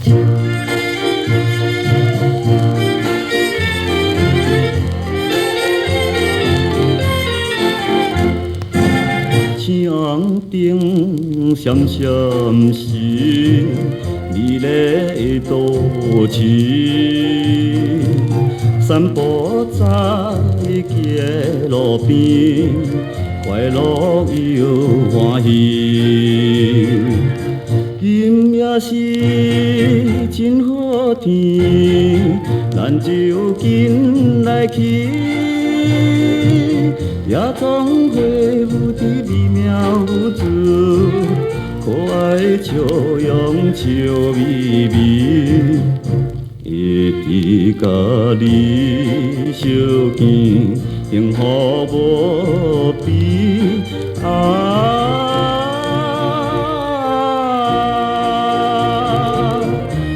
墙顶闪闪是美丽的都市，散步在街路边，快乐又欢喜。今夜是真好天，咱就紧来去。夜窗花舞的美妙舞姿，可爱笑容笑眯眯，一直甲你相见，幸福无比。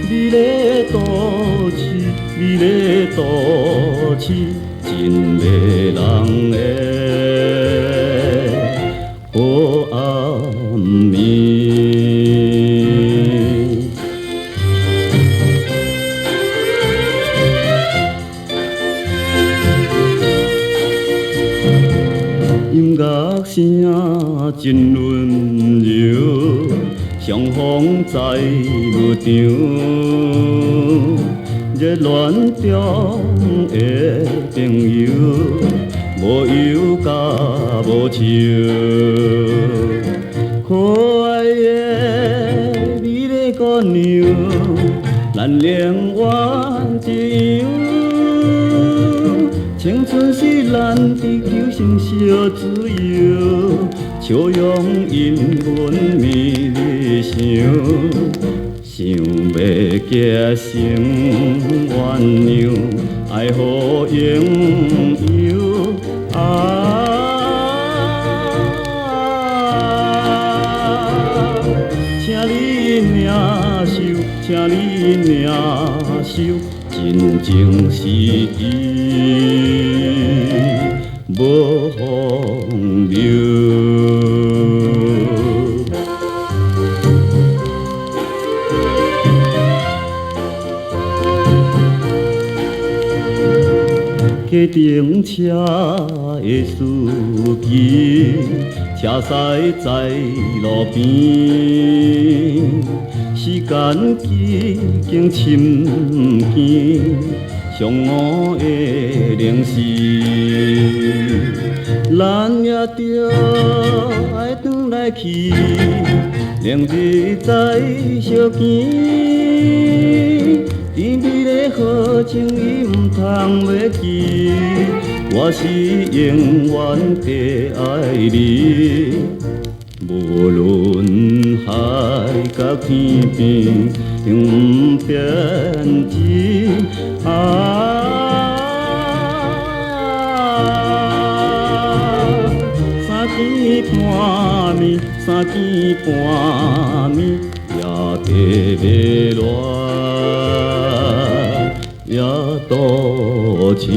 美丽都市，美丽都市，真迷人的。暗暝，音乐声真温柔，相逢在舞场，热恋中的朋友。无忧甲无愁，可爱的美丽姑娘，咱永远一样。青春是咱地球上小自由，笑容因阮美丽想，想要结成鸳鸯，爱互永远。请你领袖，请你领袖，真情实意无风流。家庭车的司机，车驶在路边，时间已经深更，上午的零时，咱也着爱转来去，明日再相见。甜蜜的好情伊唔通袂记，我是永远地爱你。无论海角天边，永不变质。三更半暝，三更半暝，夜地要热。也多情。